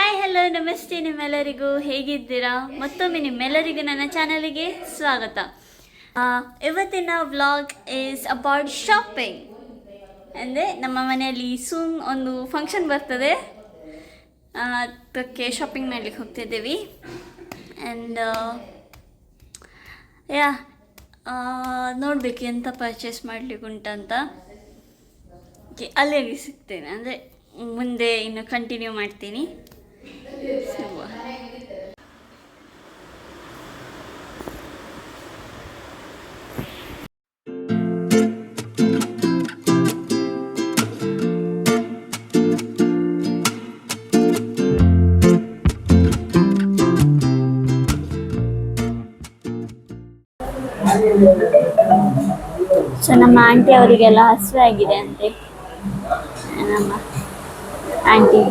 Hi hello ನಮಸ್ತೆ, ನಿಮ್ಮೆಲ್ಲರಿಗೂ ಹೇಗಿದ್ದೀರಾ? ಮತ್ತೊಮ್ಮೆ ನಿಮ್ಮೆಲ್ಲರಿಗೂ ನನ್ನ ಚಾನಲಿಗೆ ಸ್ವಾಗತ. ಇವತ್ತಿನ ವ್ಲಾಗ್ ಈಸ್ ಅಬೌಟ್ ಶಾಪಿಂಗ್. ಅಂದರೆ ನಮ್ಮ ಮನೆಯಲ್ಲಿ ಸೂನ್ ಒಂದು ಫಂಕ್ಷನ್ ಬರ್ತದೆ, ಅದಕ್ಕೆ ಶಾಪಿಂಗ್ ಮಾಡಲಿಕ್ಕೆ ಹೋಗ್ತಿದ್ದೀವಿ. ಆ್ಯಂಡ್ ನೋಡಬೇಕು ಎಂತ ಪರ್ಚೇಸ್ ಮಾಡಲಿಕ್ಕೆ ಉಂಟಂತ. ಅಲ್ಲೇ ಸಿಗ್ತೇನೆ, ಅಂದರೆ ಮುಂದೆ ಇನ್ನು ಕಂಟಿನ್ಯೂ ಮಾಡ್ತೀನಿ. ಸೊ ನಮ್ಮ ಆಂಟಿ ಅವರಿಗೆಲ್ಲ ಹಸಿವೆ ಆಗಿದೆ ಅಂತೆ. ನಮ್ಮ ಆಂಟಿ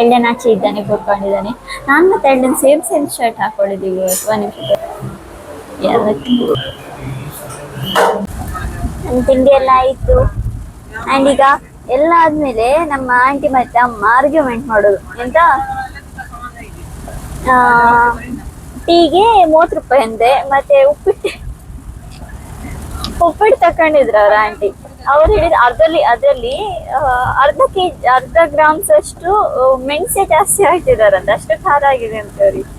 ಎಲ್ಡನ್ ಆಚೆ ಇದ್ದಾನೆ, ಕೂತ್ಕೊಂಡಿದ್ದಾನೆ. ನಾನು ಮತ್ತೆ ಎಲ್ಡನ್ ಸೇಮ್ ಶರ್ಟ್ ಹಾಕೊಂಡಿದ್ದೀವಿ ಇವತ್ತು. ಒಂದು ನಿಮಿಷ. ನನ್ನ ತಿಂಡಿ ಎಲ್ಲ ಆಯಿತು. ಆ್ಯಂಡ್ ಈಗ ಎಲ್ಲ ಆದಮೇಲೆ ನಮ್ಮ ಆಂಟಿ ಮತ್ತೆ ಅಮ್ಮ ಆರ್ಗ್ಯುಮೆಂಟ್ ಮಾಡೋದು. ಎಂತ ಟೀಗೆ 30 ರೂಪಾಯಿ ಅಂತೆ, ಮತ್ತೆ ಉಪ್ಪಿಟ್ಟು ತಕೊಂಡಿದ್ರು ಅವ್ರ ಆಂಟಿ. ಅವ್ರು ಹೇಳಿದ ಅದರಲ್ಲಿ ಅರ್ಧ ಗ್ರಾಮ್ಸ್ ಅಷ್ಟು ಮೆಣಸೆ ಜಾಸ್ತಿ ಹಾಕಿದಾರಂತ, ಅಷ್ಟು ಖಾರ ಆಗಿದೆ ಅಂತ ಅವ್ರಿಗೆ.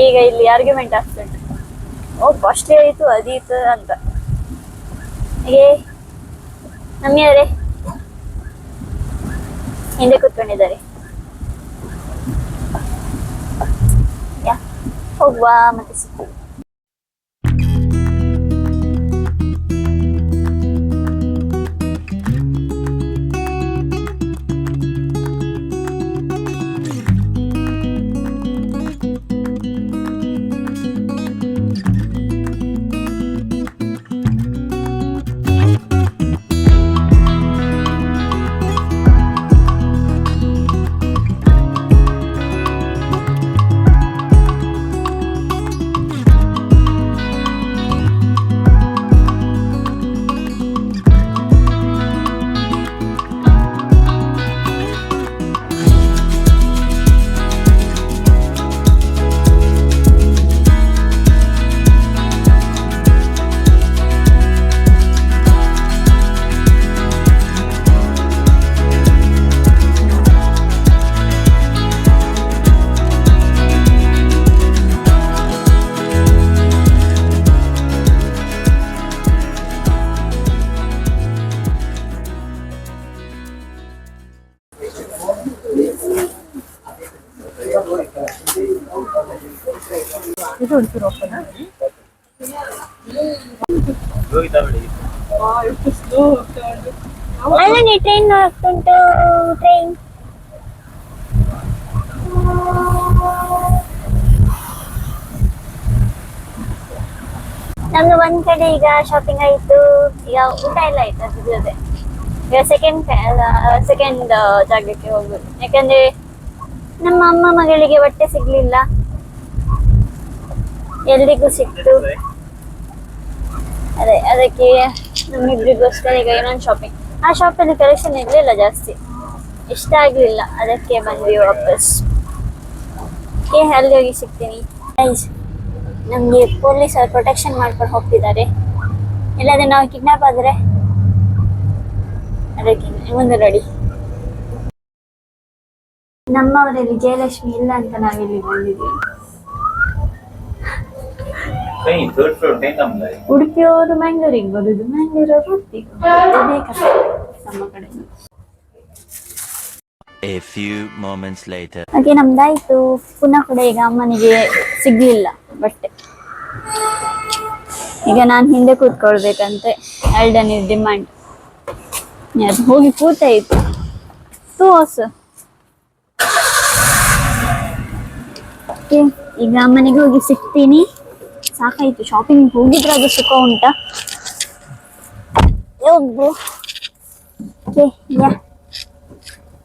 ಈಗ ಇಲ್ಲಿ ಆರ್ಗ್ಯುಮೆಂಟ್ ಆಗ್ತುಂಟು, ಕಾಸ್ಟ್ಲಿ ಆಯಿತು ಅದೀತು ಅಂತ. ಹಾಗೆ ನಮ್ಮಿಯವರೇ ಹಿಂದೆ ಕೂತ್ಕೊಂಡಿದ್ದಾರೆ. ಹೋಗುವ ಮತ್ತೆ ಸಿಗ್ತೀವಿ. ಅಲ್ಲ ಟ್ರೈನ್ ಆಗ್ತುಂಟು. ಟ್ರೈನ್ ನಮ್ದು ಒಂದ್ ಕಡೆ ಈಗ ಶಾಪಿಂಗ್ ಆಯ್ತು, ಈಗ ಊಟ ಎಲ್ಲ ಆಯ್ತು. ಅದ್ರ ಜೊತೆ ಈಗ ಸೆಕೆಂಡ್ ಜಾಗಕ್ಕೆ ಹೋಗುದು. ಯಾಕಂದ್ರೆ ನಮ್ಮ ಅಮ್ಮ ಮಗಳಿಗೆ ಬಟ್ಟೆ ಸಿಗ್ಲಿಲ್ಲ, ಎಲ್ರಿಗೂ ಸಿಕ್ತು. ಅದಕ್ಕೆ ನಮ್ಮಿಬ್ರಿಗೋಸ್ಕರ ಈಗ ಇನ್ನೊಂದು ಶಾಪಿಂಗ್. ಆ ಶಾಪಲ್ಲಿ ಕಲೆಕ್ಷನ್ ಇರಲಿಲ್ಲ ಜಾಸ್ತಿ, ಇಷ್ಟ ಆಗ್ಲಿಲ್ಲ, ಅದಕ್ಕೆ ಬಂದ್ವಿ ವಾಪಸ್. ಅಲ್ಲಿ ಹೋಗಿ ಸಿಗ್ತೀನಿ. ನಮ್ಗೆ ಪೊಲೀಸ್ ಅವ್ರು ಪ್ರೊಟೆಕ್ಷನ್ ಮಾಡ್ಕೊಂಡು ಹೋಗ್ತಿದ್ದಾರೆ. ಇಲ್ಲಾಂದ್ರೆ ನಾವು ಕಿಡ್ನಾಪ್ ಆದ್ರೆ ಅದಕ್ಕೆ ಮುಂದೆ ರೆಡಿ. ನಮ್ಮವರಲ್ಲಿ ವಿಜಯಲಕ್ಷ್ಮಿ ಇಲ್ಲ ಅಂತ ನಾವಿಲ್ಲಿ ಬಂದಿದ್ದೀವಿ. ಉಡುಪಿಯವರು ಮ್ಯಾಂಗ್ಳೂರಿಗೆ ಬರುದು, ಮ್ಯಾಂಗ್ಳೂರವರು ಉಡುಪಿಗೆ ನಮ್ಮ ಕಡೆ. ಹಾಗೆ ನಮ್ದಾಯ್ತು. ಪುನಃ ಕೂಡ ಈಗ ಅಮ್ಮನಿಗೆ ಸಿಗ್ಲಿಲ್ಲ ಬಟ್ಟೆ. ಈಗ ನಾನು ಹಿಂದೆ ಕೂತ್ಕೊಳ್ಬೇಕಂತೆ, ಎಲ್ಡನ್ ಡಿಮ್ಯಾಂಡ್. ಅದು ಹೋಗಿ ಕೂತಾಯ್ತು ಈಗ ಅಮ್ಮನಿಗೆ ಹೋಗಿ ಸಿಗ್ತೀನಿ. ಸಾಕಾಯ್ತು, ಶಾಪಿಂಗ್ ಹೋಗಿದ್ರೆ ಅದು ಸುಖ ಉಂಟಾ?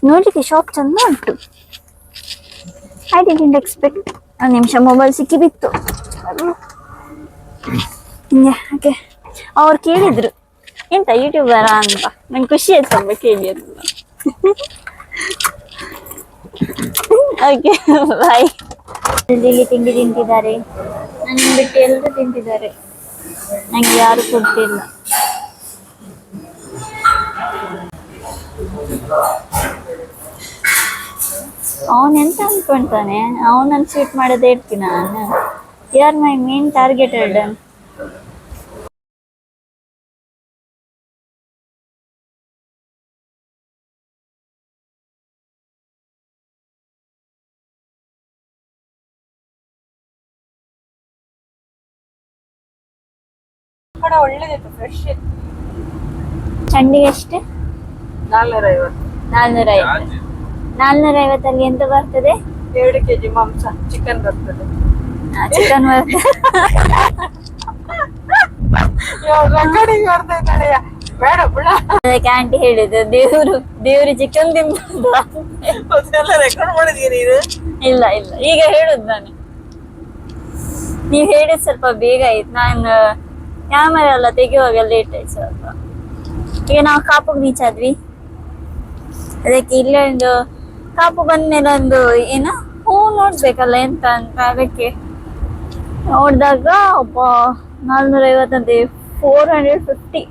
ನೋಡ್ಲಿಕ್ಕೆ ಶಾಪ್ ಚಂದ ಉಂಟು. I didn't expect. ಒಂದು ನಿಮಿಷ ಮೊಬೈಲ್ ಸಿಕ್ಕಿ ಬಿತ್ತು. ಹಾಗೆ ಅವ್ರು ಕೇಳಿದ್ರು ಎಂತ ಯೂಟ್ಯೂಬರಾ ಅಂತ. ನಂಗೆ ಖುಷಿ ಆಯ್ತು ಕೇಳಿ ಅಂತ. Okay bye. ಇಲ್ಲಿ ತಿಂಡಿ ತಿಂತಿದ್ದಾರೆ, ನನ್ನ ಬಿಟ್ಟು ಎಲ್ಲರೂ ತಿಂತಿದ್ದಾರೆ, ನಂಗೆ ಯಾರು ಕೊಡ್ತಿಲ್ಲ. ಅವನೆಂತ ಅನ್ಕೊಂತಾನೆ, ಅವನನ್ನು ಸ್ವೀಟ್ ಮಾಡೋದೇ ಇರ್ತೀನಿ ನಾನು. You are my main targeted. ಒಳ್ಳೇದಿತ್ತು, ಫ್ರೆಶ್ ಇತ್ತು. ಚಂಡಿಗೆ ಎಷ್ಟು? 450. 450. 450 ಎಂತ ಬರ್ತದೆ? 2 kg ಮಾಂಸ, ಚಿಕನ್ ಬರ್ತದೆ. ಚಿಕನ್ ಬರ್ತದೆ. ಬೇಡ ಬಿಡ. ಅದಕ್ಕೆ ಆಂಟಿ ಹೇಳಿದ್ದು, ದೇವ್ರು ಚಿಕನ್ ತಿಂಬ. ರೆಕಾರ್ಡ್ ಮಾಡಿದೀನಿ ಇದು? ಇಲ್ಲ ಇಲ್ಲ, ಈಗ ಹೇಳುದು ನಾನು. ನೀವ್ ಹೇಳಿದ್ ಸ್ವಲ್ಪ ಬೇಗ ಆಯ್ತು, ನಾನು ಕ್ಯಾಮರಾ ಎಲ್ಲ ತೆಗೆಯುವಾಗ ಲೇಟ್ ಆಯ್ತು ಸ್ವಲ್ಪ. ಈಗ ನಾವು ಕಾಪುಗೆ ರೀಚ್ ಆದ್ವಿ. ಅದಕ್ಕೆ ಇಲ್ಲೇ ಒಂದು ಕಾಪು ಬಂದ್ಮೇಲೆ ಒಂದು ಏನೋ ಹೂ ನೋಡ್ಬೇಕಲ್ಲ ಎಂತ ಅಂತ, ಅದಕ್ಕೆ ನೋಡಿದಾಗ ಒಬ್ಬ 450 ಅಂತೆ. 450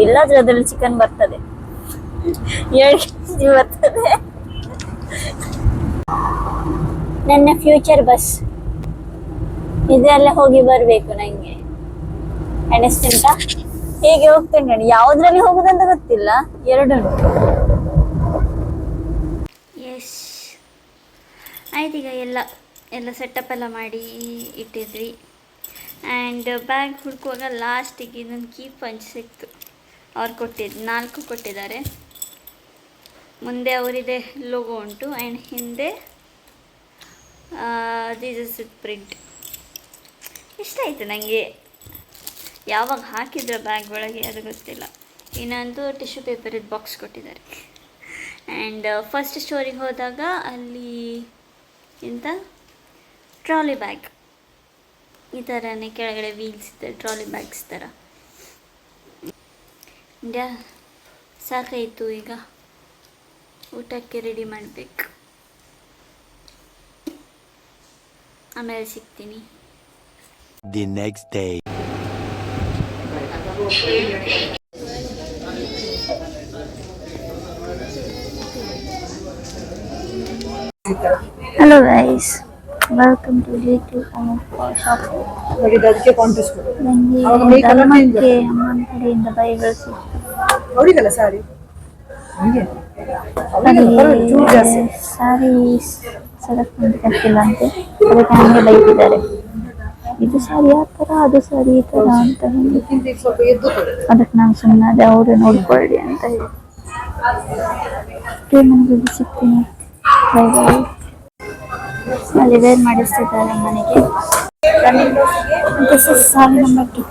ಇಲ್ಲಾದ್ರೆ ಅದ್ರಲ್ಲಿ ಚಿಕನ್ ಬರ್ತದೆ, 7 kg ಬರ್ತದೆ. ನನ್ನ ಫ್ಯೂಚರ್ ಬಸ್ ಇದೆಲ್ಲ ಹೋಗಿ ಬರ್ಬೇಕು ನಂಗೆ, ಎಣಿಸ್ತುಂಟ. ಹೇಗೆ ಹೋಗ್ತೇನೆ ನೋಡಿ, ಯಾವ್ದ್ರಲ್ಲಿ ಹೋಗುದಂತ ಗೊತ್ತಿಲ್ಲ, 2 ಉಂಟು. ಎಸ್ ಆಯ್ತು. ಈಗ ಎಲ್ಲ ಸೆಟಪ್ ಎಲ್ಲ ಮಾಡಿ ಇಟ್ಟಿದ್ವಿ. ಆ್ಯಂಡ್ ಬ್ಯಾಗ್ ಹುಡುಕುವಾಗ ಲಾಸ್ಟಿಗೆ ಇದೊಂದು ಕೀ ಪಂಚ್ ಸಿಕ್ತು. ಅವ್ರು 4 ಕೊಟ್ಟಿದ್ದಾರೆ. ಮುಂದೆ ಅವರಿದೆ ಲೋಗೋ ಉಂಟು, ಆ್ಯಂಡ್ ಹಿಂದೆ ಜೀಸಸ್ ಪ್ರಿಂಟ್. ಇಷ್ಟ ಆಯಿತು ನನಗೆ. ಯಾವಾಗ ಹಾಕಿದ್ರು ಬ್ಯಾಗ್ ಒಳಗೆ ಅದು ಗೊತ್ತಿಲ್ಲ. ಇನ್ನೊಂದು ಟಿಶ್ಯೂ ಪೇಪರಿದ್ದು ಬಾಕ್ಸ್ ಕೊಟ್ಟಿದ್ದಾರೆ. ಆ್ಯಂಡ್ ಫಸ್ಟ್ ಸ್ಟೋರಿಗೆ ಹೋದಾಗ ಅಲ್ಲಿ ಎಂತ ಟ್ರಾಲಿ ಬ್ಯಾಗ್ ಈ ಥರನೇ ಕೆಳಗಡೆ ವೀಲ್ಸ್ ಇದೆ, ಟ್ರಾಲಿ ಬ್ಯಾಗ್ಸ್ ಥರ. ಸಾಕಾಯಿತು, ಈಗ ಊಟಕ್ಕೆ ರೆಡಿ ಮಾಡಬೇಕು. ಆಮೇಲೆ ಸಿಗ್ತೀನಿ. The next day. Hello guys, welcome to YouTube shop. ಅದಕ್ಕೆ ಕಾಂಟೆಸ್ಟ್ ಕೊಡು. ನನಗೆ ಧರ್ಮಕ್ಕೆ ಅಮ್ಮನ ಕಡೆಯಿಂದ ಬೈಗಳು ಸಿಕ್ತು. ಅವರಿಗಲ್ಲ ಸಾರಿ, ಸಾರಿ ಸೆಲೆಕ್ಟ್ ಮಾಡ್ತಿಲ್ಲ ಅಂತೆ. ಅದಕ್ಕೆ ನನಗೆ ಬೈತಿದ್ದಾರೆ, ಇದು ಸಾರಿ ಆ ಥರ, ಅದು ಸಾರಿ ಈ ಥರ ಅಂತ ಹೇಳಿ. ಸ್ವಲ್ಪ ಎದ್ದು ಕೊಡು. ಅದಕ್ಕೆ ನಾನು ಸುಮ್ಮನೆ ಅದೇ ಅವರು ನೋಡ್ಕೊಳ್ಳಿ ಅಂತ ಹೇಳಿ ನನಗೆ ಸಿಗ್ತೀನಿ. Bye bye. ಅಲ್ಲಿ ವೇರ್ ಮಾಡಿಸ್ತಿದ್ದಾರೆ ಮನೆಗೆ. This is sorry number 2.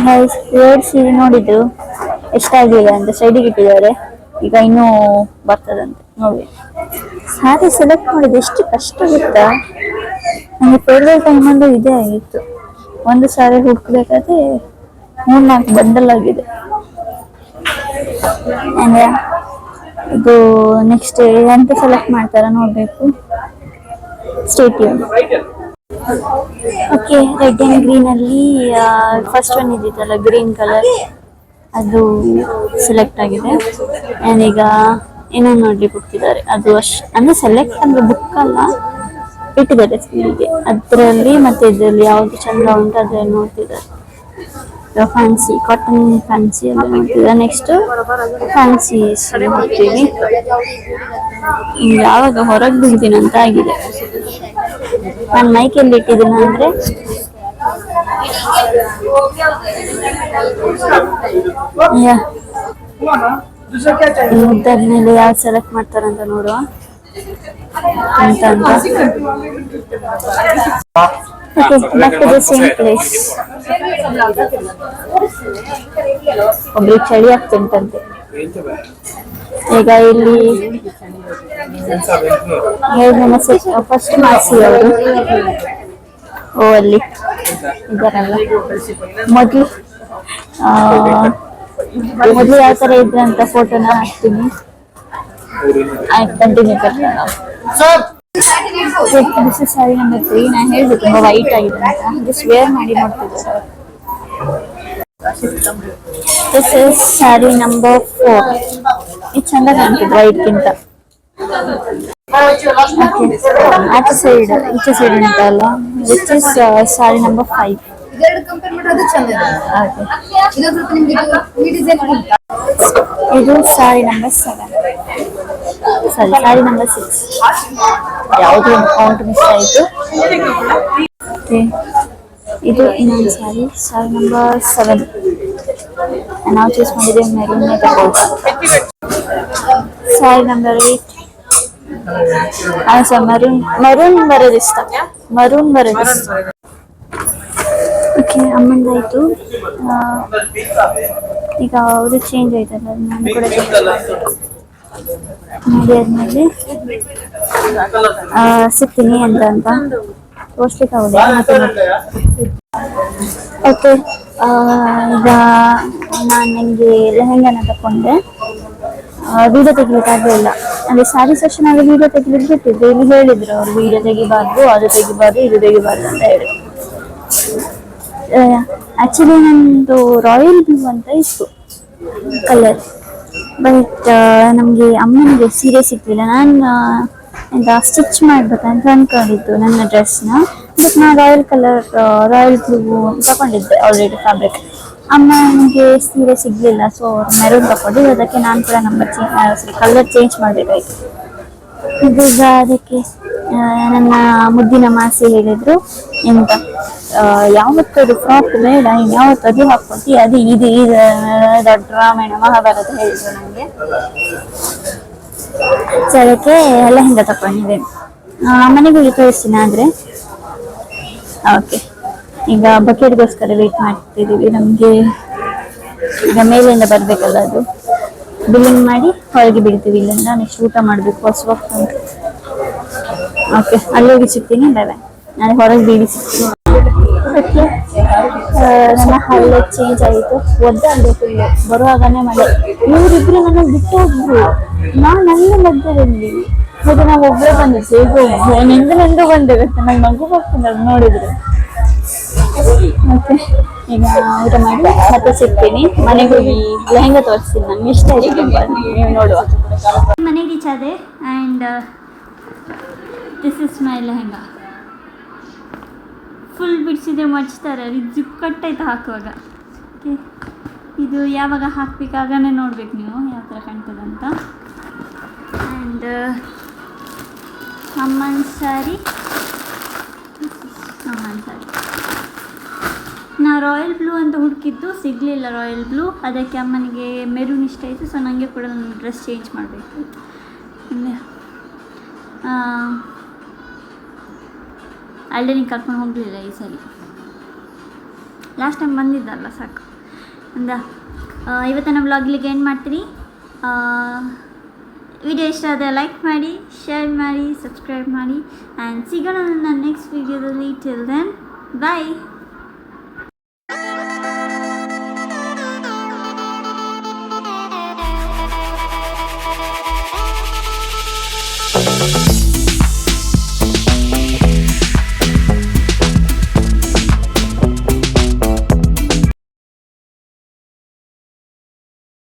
Guys, 2 ಸೀರೆ ನೋಡಿದ್ದು ಎಷ್ಟಾಗಲಿಲ್ಲ ಅಂತ ಸೈಡಿಗೆ ಇಟ್ಟಿದ್ದಾರೆ. ಈಗ ಇನ್ನೂ ಬರ್ತದಂತೆ, ನೋಡಿ. ಸಾರಿ ಸೆಲೆಕ್ಟ್ ಮಾಡಿದ್ದು ಎಷ್ಟು ಕಷ್ಟ ಗೊತ್ತಾ. ನನಗೆ ಫೇರ್ವೆಲ್ ಟೈಮಲ್ಲೂ ಇದೇ ಆಗಿತ್ತು. ಒಂದು ಸಾರಿ ಹುಡುಕ್ಬೇಕಾದ್ರೆ 3-4 ಬಂಡಲ್ ಆಗಿದೆ. ಅಂದರೆ ಇದು ನೆಕ್ಸ್ಟ್ ಎಂತ ಸೆಲೆಕ್ಟ್ ಮಾಡ್ತಾರ ನೋಡಬೇಕು. ಸ್ಟೇಟ್ಯೂನ್. ಓಕೆ, ರೆಡ್ ಆ್ಯಂಡ್ ಗ್ರೀನಲ್ಲಿ ಫಸ್ಟ್ ಒನ್ ಇದ್ದಿತ್ತಲ್ಲ ಗ್ರೀನ್ ಕಲರ್, ಅದು ಸೆಲೆಕ್ಟ್ ಆಗಿದೆ. ಆ್ಯಂಡ್ ಈಗ ಇನ್ನೊಂದು ನೋಡ್ಲಿಕ್ಕೆ ಹೋಗ್ತಿದ್ದಾರೆ. ಅದು ಅಂದರೆ ಸೆಲೆಕ್ಟ್ ಅಂದರೆ ಬುಕ್ ಅಲ್ಲ, ಇಟ್ಟಿದ್ದಾರೆ ಸ್ಕೂಲಿಗೆ. ಅದರಲ್ಲಿ ಮತ್ತು ಇದರಲ್ಲಿ ಯಾವುದು ಚಂದ ಉಂಟು ಅದರಲ್ಲಿ ನೋಡ್ತಿದ್ದಾರೆ. ಫ್ಯಾನ್ಸಿ, ಕಾಟನ್ ಫ್ಯಾನ್ಸಿ ಎಲ್ಲ ನೋಡ್ತಿದ್ದಾರೆ. ನೆಕ್ಸ್ಟು ಫ್ಯಾನ್ಸಿ ನೋಡ್ತೀವಿ. ಯಾವಾಗ ಹೊರಗೆ ಬಿಡ್ತೀನಿ ಅಂತ ಆಗಿದೆ. ನಾನು ಮೈಕಲ್ಲಿ ಇಟ್ಟಿದ್ದೀನಿ ಅಂದರೆ ಮುದ್ದಾದ್ಮೇಲೆ ಯಾವ್ದು ಸೆಲೆಕ್ಟ್ ಮಾಡ್ತಾರಂತ ನೋಡುವ ಅಂತ. Okay, back to the same place. ಒಬ್ರಿಗೆ ಚಳಿ ಆಗ್ತುಂಟಂತೆ. ಈಗ ಇಲ್ಲಿ ಫಸ್ಟ್ ಮಾಡಿಸಿ ಅವರು ಅಲ್ಲಿ ಇದಾರಲ್ಲ, ಮೊದಲು ಯಾವ ಥರ ಇದ್ರಂತ ಫೋಟೋನ ಹಾಕ್ತೀನಿ. ಆಯ್ತು ಕಂಟಿನ್ಯೂ ಕರ್ಕೊಂಡು ದಿಸ್ ಇಸ್ ಸ್ಯಾರಿ ನಂಬರ್ 3. ನಾನು ಹೇಳಿದೆ ತುಂಬ ವೈಟ್ ಆಗಿದೆ ಅಂತ, ಜಸ್ಟ್ ವೇರ್ ಮಾಡಿ ನೋಡ್ತಿದ್ದೆ. This is sari number 4. ಇದು ಚಂದ ಕಾಣ್ತಿದ್ದು ವೈಟ್ಗಿಂತ. ಆಚೆ ಸೈಡ್ ಈಚೆ ಸೈಡ್ ಉಂಟಲ್ಲ, ವಿಚ್ ಇಸ್ ಸ್ಯಾರಿ ನಂಬರ್ 5. ಇದು ಸ್ಯಾರಿ ನಂಬರ್ 7. ಸ್ಯಾರಿ ನಂಬರ್ 6. ಯಾವುದೋ ಒಂದು ಕೌಂಟ್ ಮಿಸ್ ಆಯಿತು. ಇದು ಇನ್ನೊಂದು ಸ್ಯಾರಿ ನಂಬರ್ 7. ನಾವು ಚೂಸ್ ಮಾಡಿದ್ದೇವೆ ಮೆರೂನ್ ತಗೊಳ್ಳಿ. ಸ್ಯಾರಿ ನಂಬರ್ 8. ಮರೂನ್ ಬರೋದು ಇಷ್ಟ. ಓಕೆ, ಅಮ್ಮಂದಾಯ್ತು. ಈಗ ಅವರು ಚೇಂಜ್ ಆಯ್ತಲ್ಲ, ನಾನು ಕೂಡ ಚೇಂಜ್ ಮಾಡಬೇಕು. ಮಾಡಿ ಆದ್ಮೇಲೆ ಸಿಗ್ತೀನಿ ಅಂತ ತೋರಿಸ್ಲಿಕ್ಕೆ ಆಗೋದಿಲ್ಲ ಮತ್ತೆ. ಓಕೆ, ಈಗ ನಾನು ನನಗೆ ಲೆಹಂಗಾನ ತಗೊಂಡೆ. ವಿಡಿಯೋ ತೆಗಿಲಿಕ್ಕೆ ಆಗಲಿಲ್ಲ. ಅಂದರೆ ಸ್ಯಾರಿ ಸೆಕ್ಷನ್ ಆಗಿ ವಿಡಿಯೋ ತೆಗಿಲಿಕ್ಕೆ ಬಿಟ್ಟಿದ್ರು. ಇಲ್ಲಿ ಹೇಳಿದ್ರು ಅವರು ವಿಡಿಯೋ ತೆಗಿಬಾರ್ದು, ಅದು ತೆಗಿಬಾರ್ದು, ಇದು ತೆಗಿಬಾರ್ದು ಅಂತ ಹೇಳಿ. ಆ್ಯಕ್ಚುಲಿ ನಂದು ರಾಯಲ್ ಬ್ಲೂ ಅಂತ ಇತ್ತು ಕಲರ್, ಬಟ್ ನಮಗೆ ಅಮ್ಮನಿಗೆ ಸೀರೆ ಸಿಗ್ಲಿಲ್ಲ. ನಾನು ಎಂತ ಸ್ಟಿಚ್ ಮಾಡ್ಬೇಕಂತ ಅಂದ್ಕೊಂಡಿದ್ದು ನನ್ನ ಡ್ರೆಸ್ನ, ಬಟ್ ನಾನು ರಾಯಲ್ ಬ್ಲೂ ತಗೊಂಡಿದ್ದೆ ಆಲ್ರೆಡಿ ಫ್ಯಾಬ್ರಿಕ್. ಅಮ್ಮನಿಗೆ ಸೀರೆ ಸಿಗಲಿಲ್ಲ, ಸೊ ಅವ್ರು ಮೆರೂನ್ ತಗೊಂಡು. ಅದಕ್ಕೆ ನಾನು ಕೂಡ ಕಲರ್ ಚೇಂಜ್ ಮಾಡಬೇಕಾಯ್ತು. ಇದೀಗ ಅದಕ್ಕೆ ನನ್ನ ಮುದ್ದಿನ ಮಾಸಿ ಹೇಳಿದರು, ಎಂತ ಯಾವತ್ತದು ಫ್ರಾಕ್ ಬೇಡ, ಯಾವತ್ತು ಅದು ಹಾಕ್ಕೊಟ್ಟು ಅದು ಇದು ದೊಡ್ಡ ರಾಮಾಯಣ ಮಹಾಭಾರತ ಹೇಳಿದ್ರು ನನಗೆ. ಸೊ ಅದಕ್ಕೆ ಲೆಹಂಗಾ ತಗೊಂಡಿದ್ದೇನೆ. ಮನೆಗೆ ಹೋಗಿ ತೋರಿಸ್ತೀನಿ. ಆದರೆ ಓಕೆ, ಈಗ ಬಕೆಟ್ಗೋಸ್ಕರ ವೇಟ್ ಮಾಡ್ತಿದ್ದೀವಿ. ನಮಗೆ ಈಗ ಮೇಲಿಂದ ಬರಬೇಕಲ್ಲ, ಅದು ಬಿಲ್ಲಿಂಗ್ ಮಾಡಿ ಹೊರಗೆ ಬಿಡ್ತೀವಿ. ಇಲ್ಲಿಂದ ನೆಕ್ಸ್ಟ್ ಊಟ ಮಾಡಬೇಕು, ಹೊಸವಾಗ್ತ ಉಂಟು. ಓಕೆ, ಅಲ್ಲಿ ಹೋಗಿ ಸಿಗ್ತೀನಿ. ಬಾಯ್ ಬಾಯ್. ನಾನು ಹೊರಗೆ ಬೀಡಿ ಸಿಗ್ತೀನಿ. ಓಕೆ, ನನ್ನ ಹಲ್ಲೆ ಚೇಂಜ್ ಆಯಿತು. ಒದ್ದಾಡಬೇಕು ಫುಲ್ಲು. ಬರುವಾಗನೇ ಮಳೆ. ಇವರಿಬ್ರು ನನಗೆ ಬಿಟ್ಟು ಹೋದ್ರು. ನನ್ನ ಮಧ್ಯದಲ್ಲಿ ಮತ್ತೆ ನಾವು ಒಬ್ಬರೇ ಬಂದಿದ್ದು. ನಿಂದು ಬಂದೆ ಗೊತ್ತಾ, ನಂಗೆ ಮಗು ಹೋಗ್ತೀನಿ ಅದು ನೋಡಿದ್ರು. ಓಕೆ, ಈಗ ಊಟ ಮಾಡಿ ಮತ್ತೆ ಸಿಗ್ತೀನಿ. ಮನೆಗೆ ಹೋಗಿ ಲೆಹಂಗಾ ತೋರಿಸ್ತೀನಿ. ನಂಗೆ ಇಷ್ಟ ಆಯಿತು ತುಂಬ, ನೀವು ನೋಡುವ. ಮನೆಗೆ ರೀಚ್ ಆದೆ and this is my lehenga. Full ಬಿಡಿಸಿದ್ರೆ ಮಡ್ಚ್ತಾರೆ, ಇದು ಜಿಪ್ ಕಟ್ಟಾಯ್ತು ಹಾಕುವಾಗ. ಓಕೆ, ಇದು ಯಾವಾಗ ಹಾಕಬೇಕಾಗನೇ ನೋಡ್ಬೇಕು ನೀವು ಯಾವ ಥರ ಕಾಣ್ತದಂತ. ಆ್ಯಂಡ್ ಅಮ್ಮನ ಸ್ಯಾರಿ. ನಾ ರಾಯಲ್ ಬ್ಲೂ ಅಂತ ಹುಡುಕಿದ್ದು, ಸಿಗಲಿಲ್ಲ ರಾಯಲ್ ಬ್ಲೂ. ಅದಕ್ಕೆ ಅಮ್ಮನಿಗೆ ಮೆರೂನ್ ಇಷ್ಟ ಆಯಿತು. ಸೊ ನನಗೆ ಕೂಡ ನನ್ನ ಡ್ರೆಸ್ ಚೇಂಜ್ ಮಾಡಬೇಕು. ಅಲ್ಲೇ ಕರ್ಕೊಂಡು ಹೋಗಲಿಲ್ಲ ಈ ಸರಿ. ಲಾಸ್ಟ್ ಟೈಮ್ ಬಂದಿದ್ದಲ್ಲ, ಸಾಕು ಅಂದ. ಇವತ್ತಿನ ವ್ಲಾಗ್ಲಿಗೆ ಏನು ಮಾಡ್ತೀರಿ? ವಿಡಿಯೋ ಇಷ್ಟ ಆದರೆ ಲೈಕ್ ಮಾಡಿ, ಶೇರ್ ಮಾಡಿ, ಸಬ್ಸ್ಕ್ರೈಬ್ ಮಾಡಿ. ಆ್ಯಂಡ್ ಸಿಗೋಣ ನನ್ನ ನೆಕ್ಸ್ಟ್ ವಿಡಿಯೋದಲ್ಲಿ. ಟಿಲ್ ದೆನ್ ಬಾಯ್.